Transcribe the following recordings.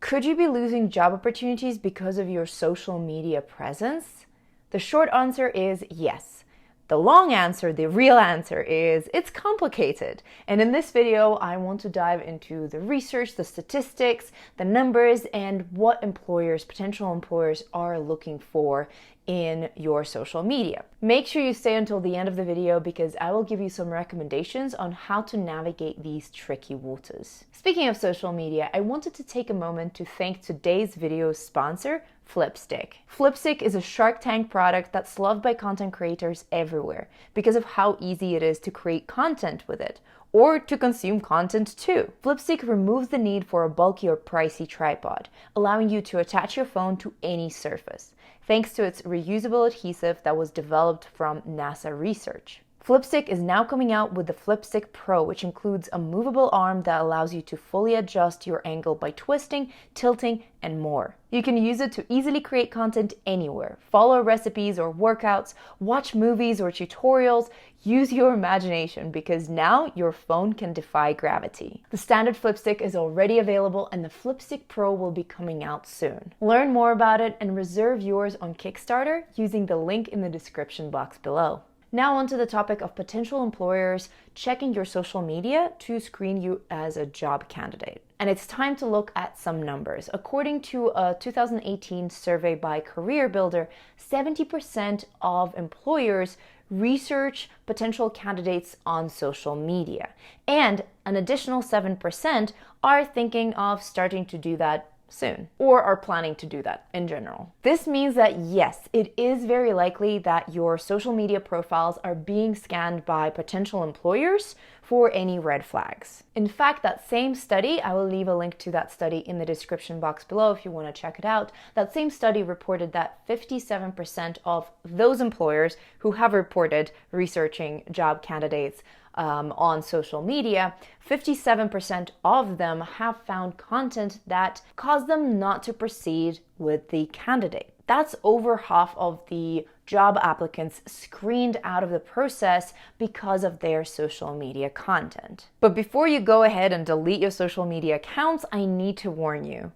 Could you be losing job opportunities because of your social media presence? The short answer is yes. The long answer, the real answer is it's complicated. And in this video, I want to dive into the research, the statistics, the numbers, and what potential employers are looking for in your social media. Make sure you stay until the end of the video because I will give you some recommendations on how to navigate these tricky waters. Speaking of social media, I wanted to take a moment to thank today's video sponsor, Flipstick. Flipstick is a Shark Tank product that's loved by content creators everywhere because of how easy it is to create content with it, or to consume content too. Flipstick removes the need for a bulky or pricey tripod, allowing you to attach your phone to any surface, thanks to its reusable adhesive that was developed from NASA research. Flipstick is now coming out with the Flipstick Pro, which includes a movable arm that allows you to fully adjust your angle by twisting, tilting, and more. You can use it to easily create content anywhere, follow recipes or workouts, watch movies or tutorials, use your imagination because now your phone can defy gravity. The standard Flipstick is already available and the Flipstick Pro will be coming out soon. Learn more about it and reserve yours on Kickstarter using the link in the description box below. Now onto the topic of potential employers checking your social media to screen you as a job candidate. And it's time to look at some numbers. According to a 2018 survey by CareerBuilder, 70% of employers research potential candidates on social media. And an additional 7% are thinking of starting to do that soon, or are planning to do that in general. This means that yes, it is very likely that your social media profiles are being scanned by potential employers for any red flags. In fact, that same study, I will leave a link to that study in the description box below if you want to check it out. That same study reported that 57% of those employers who have reported researching job candidates on social media, 57% of them have found content that caused them not to proceed with the candidate. That's over half of the job applicants screened out of the process because of their social media content. But before you go ahead and delete your social media accounts, I need to warn you.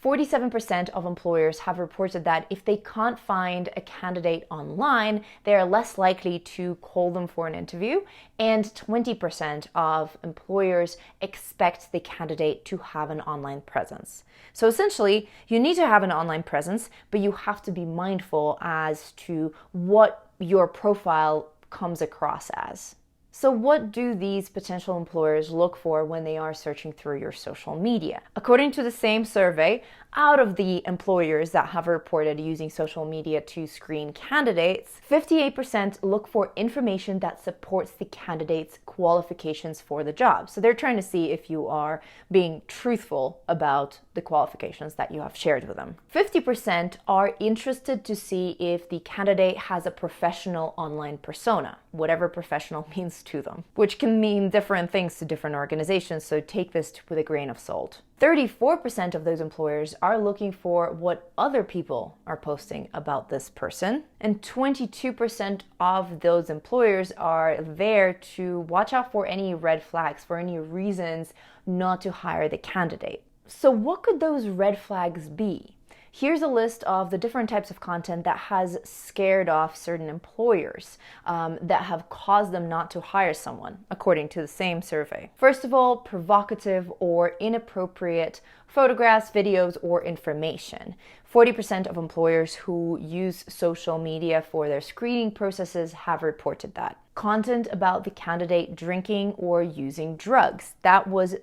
47% of employers have reported that if they can't find a candidate online, they are less likely to call them for an interview, and 20% of employers expect the candidate to have an online presence. So essentially, you need to have an online presence, but you have to be mindful as to what your profile comes across as. So what do these potential employers look for when they are searching through your social media? According to the same survey, out of the employers that have reported using social media to screen candidates, 58% look for information that supports the candidate's qualifications for the job. So they're trying to see if you are being truthful about the qualifications that you have shared with them. 50% are interested to see if the candidate has a professional online persona, whatever professional means to them, which can mean different things to different organizations, so take this with a grain of salt. 34% of those employers are looking for what other people are posting about this person, and 22% of those employers are there to watch out for any red flags, for any reasons not to hire the candidate. So what could those red flags be? Here's a list of the different types of content that has scared off certain employers, that have caused them not to hire someone, according to the same survey. First of all, provocative or inappropriate photographs, videos, or information. 40% of employers who use social media for their screening processes have reported that. Content about the candidate drinking or using drugs. That was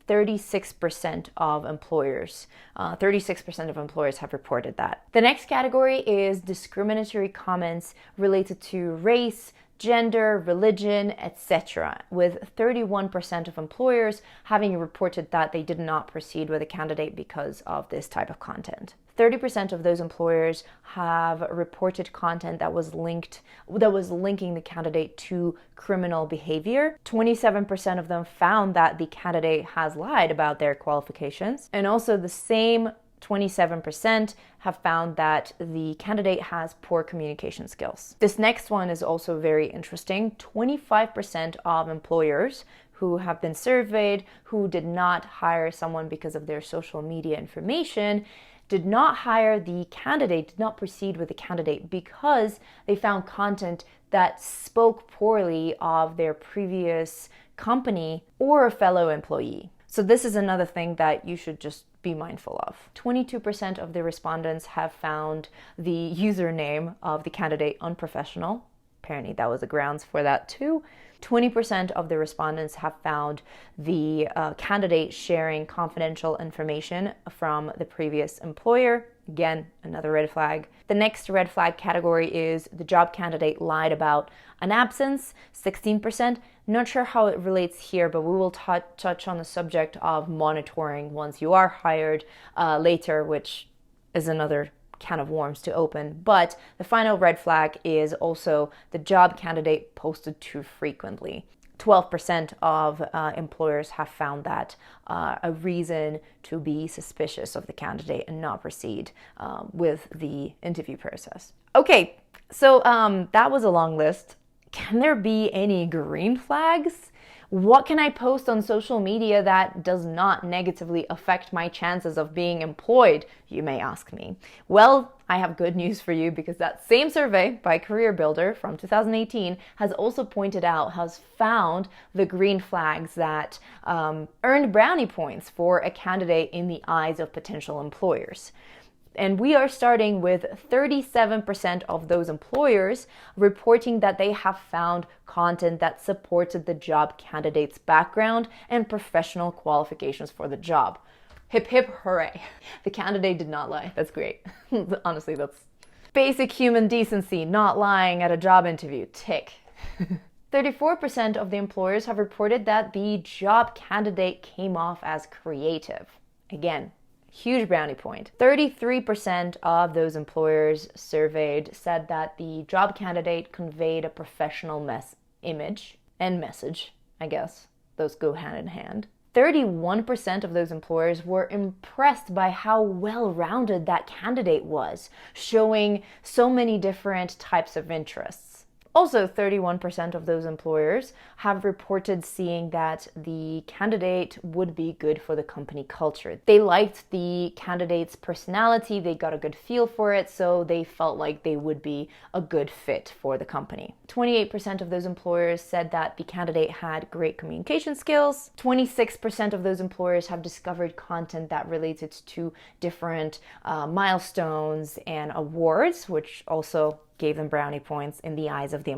36% of employers. 36% of employers have reported that. The next category is discriminatory comments related to race, gender, religion, etc., with 31% of employers having reported that they did not proceed with a candidate because of this type of content. 30% of those employers have reported content that was linking the candidate to criminal behavior. 27% of them found that the candidate has lied about their qualifications. And also the same 27% have found that the candidate has poor communication skills. This next one is also very interesting. 25% of employers who have been surveyed who did not hire someone because of their social media information did not hire the candidate, did not proceed with the candidate because they found content that spoke poorly of their previous company or a fellow employee. So this is another thing that you should just be mindful of. 22% of the respondents have found the username of the candidate unprofessional. Apparently that was the grounds for that too. 20% of the respondents have found the candidate sharing confidential information from the previous employer. Again, another red flag. The next red flag category is the job candidate lied about an absence, 16%. Not sure how it relates here, but we will touch on the subject of monitoring once you are hired later, which is another can of worms to open. But the final red flag is also the job candidate posted too frequently. 12% of employers have found that a reason to be suspicious of the candidate and not proceed with the interview process. Okay, so that was a long list. Can there be any green flags? What can I post on social media that does not negatively affect my chances of being employed, you may ask me? Well, I have good news for you because that same survey by CareerBuilder from 2018 has also found the green flags that earned brownie points for a candidate in the eyes of potential employers. And we are starting with 37% of those employers reporting that they have found content that supported the job candidate's background and professional qualifications for the job. Hip hip hooray. The candidate did not lie. That's great. Honestly, that's basic human decency, not lying at a job interview. Tick. 34% of the employers have reported that the job candidate came off as creative. Again, huge brownie point. 33% of those employers surveyed said that the job candidate conveyed a professional image and message. I guess those go hand in hand. 31% of those employers were impressed by how well-rounded that candidate was, showing so many different types of interests. Also, 31% of those employers have reported seeing that the candidate would be good for the company culture. They liked the candidate's personality, they got a good feel for it, so they felt like they would be a good fit for the company. 28% of those employers said that the candidate had great communication skills. 26% of those employers have discovered content that related to different milestones and awards, which also gave them brownie points in the eyes of the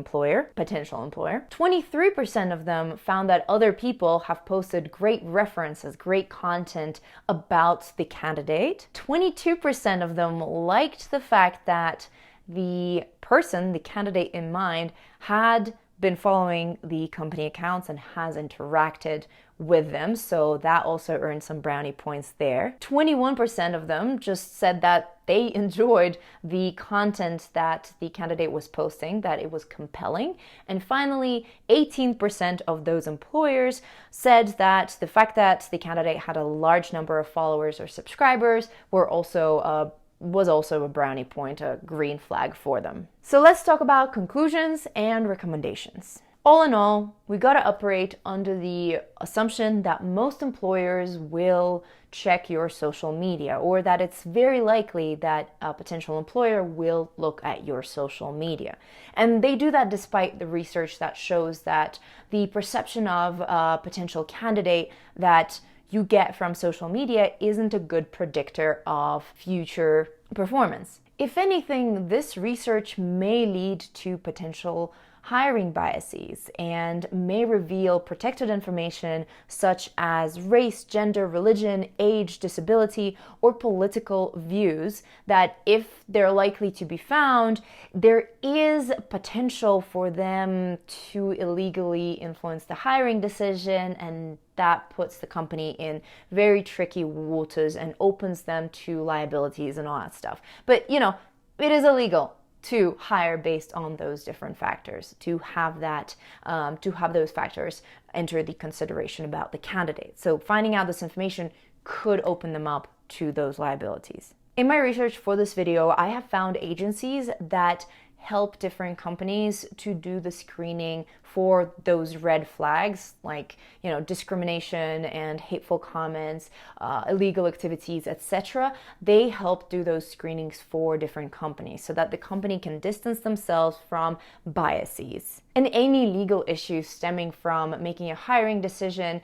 potential employer. 23% of them found that other people have posted great references, great content about the candidate. 22% of them liked the fact that the candidate in mind, had been following the company accounts and has interacted with them. So that also earned some brownie points there. 21% of them just said that they enjoyed the content that the candidate was posting, that it was compelling. And finally, 18% of those employers said that the fact that the candidate had a large number of followers or subscribers was also a brownie point, a green flag for them. So let's talk about conclusions and recommendations. All in all, we gotta operate under the assumption that most employers will check your social media, or that it's very likely that a potential employer will look at your social media. And they do that despite the research that shows that the perception of a potential candidate that you get from social media isn't a good predictor of future performance. If anything, this research may lead to potential hiring biases and may reveal protected information such as race, gender, religion, age, disability, or political views that, if they're likely to be found, there is potential for them to illegally influence the hiring decision, and that puts the company in very tricky waters and opens them to liabilities and all that stuff. But, it is illegal to hire based on those different factors, to have those factors enter the consideration about the candidate. So finding out this information could open them up to those liabilities. In my research for this video, I have found agencies that help different companies to do the screening for those red flags, like, discrimination and hateful comments, illegal activities, etc. They help do those screenings for different companies so that the company can distance themselves from biases and any legal issues stemming from making a hiring decision,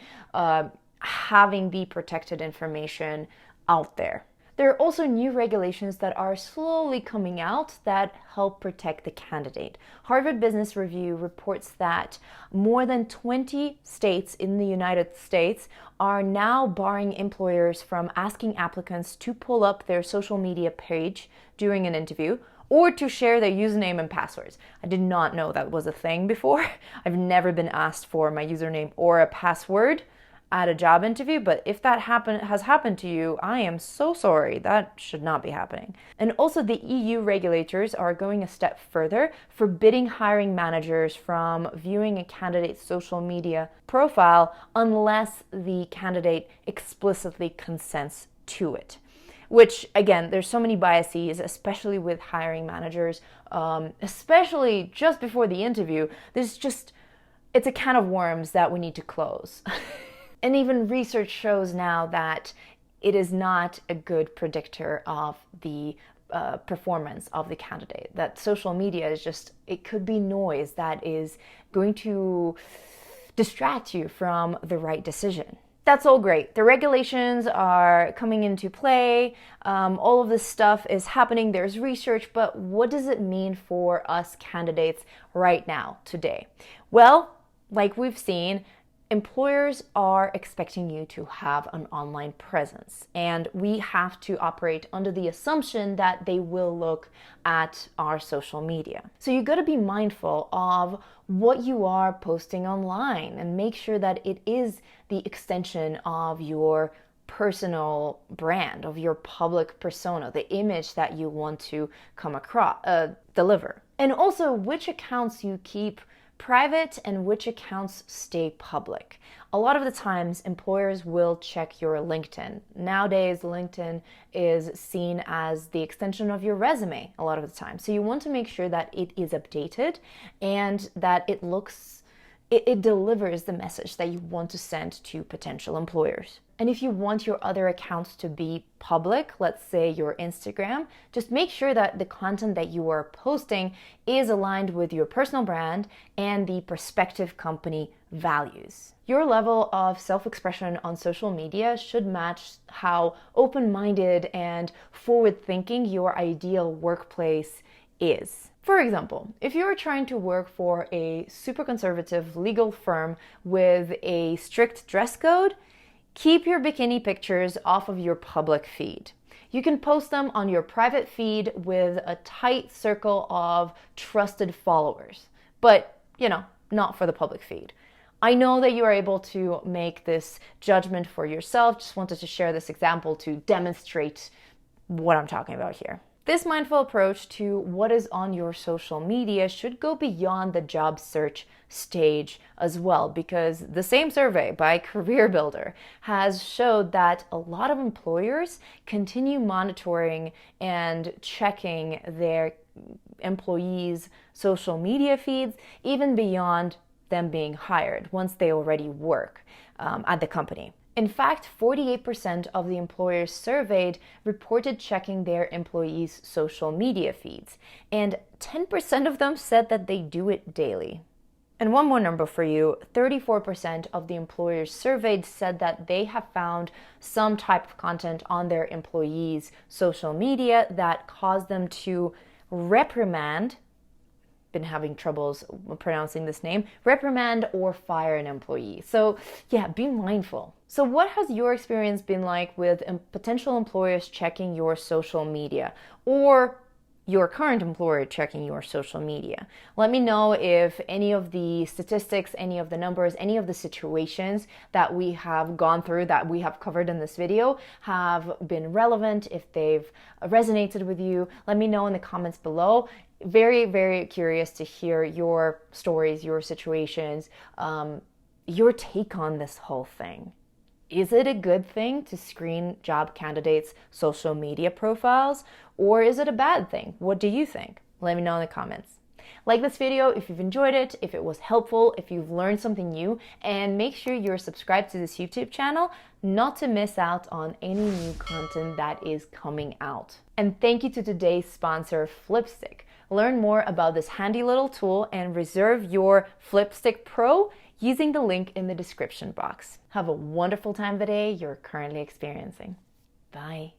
having the protected information out there. There are also new regulations that are slowly coming out that help protect the candidate. Harvard Business Review reports that more than 20 states in the United States are now barring employers from asking applicants to pull up their social media page during an interview or to share their username and passwords. I did not know that was a thing before. I've never been asked for my username or a password at a job interview, but if that has happened to you, I am so sorry. That should not be happening. And also the EU regulators are going a step further, forbidding hiring managers from viewing a candidate's social media profile unless the candidate explicitly consents to it. Which, again, there's so many biases, especially with hiring managers, especially just before the interview. It's a can of worms that we need to close. And even research shows now that it is not a good predictor of the performance of the candidate. That social media it could be noise that is going to distract you from the right decision. That's all great. The regulations are coming into play. All of this stuff is happening. There's research, but what does it mean for us candidates right now, today? Well, like we've seen, employers are expecting you to have an online presence, and we have to operate under the assumption that they will look at our social media. So you got to be mindful of what you are posting online and make sure that it is the extension of your personal brand, of your public persona, the image that you want to come across, deliver. And also which accounts you keep private and which accounts stay public. A lot of the times, employers will check your LinkedIn. Nowadays, LinkedIn is seen as the extension of your resume a lot of the time. So you want to make sure that it is updated and that it delivers the message that you want to send to potential employers. And if you want your other accounts to be public, let's say your Instagram, just make sure that the content that you are posting is aligned with your personal brand and the prospective company values. Your level of self-expression on social media should match how open-minded and forward-thinking your ideal workplace is. For example, if you're trying to work for a super conservative legal firm with a strict dress code, keep your bikini pictures off of your public feed. You can post them on your private feed with a tight circle of trusted followers, but, not for the public feed. I know that you are able to make this judgment for yourself. Just wanted to share this example to demonstrate what I'm talking about here. This mindful approach to what is on your social media should go beyond the job search stage as well, because the same survey by CareerBuilder has showed that a lot of employers continue monitoring and checking their employees' social media feeds even beyond them being hired, once they already work at the company. In fact, 48% of the employers surveyed reported checking their employees' social media feeds, and 10% of them said that they do it daily. And one more number for you, 34% of the employers surveyed said that they have found some type of content on their employees' social media that caused them to reprimand, been having troubles pronouncing this name, reprimand or fire an employee. So yeah, be mindful. So what has your experience been like with potential employers checking your social media, or your current employer checking your social media? Let me know if any of the statistics, any of the numbers, any of the situations that we have gone through, that we have covered in this video, have been relevant, if they've resonated with you. Let me know in the comments below. Very, very curious to hear your stories, your situations, your take on this whole thing. Is it a good thing to screen job candidates' social media profiles, or is it a bad thing? What do you think? Let me know in the comments. Like this video if you've enjoyed it, if it was helpful, if you've learned something new, and make sure you're subscribed to this YouTube channel not to miss out on any new content that is coming out. And thank you to today's sponsor, Flipstik. Learn more about this handy little tool and reserve your Flipstik Pro using the link in the description box. Have a wonderful time of the day you're currently experiencing. Bye.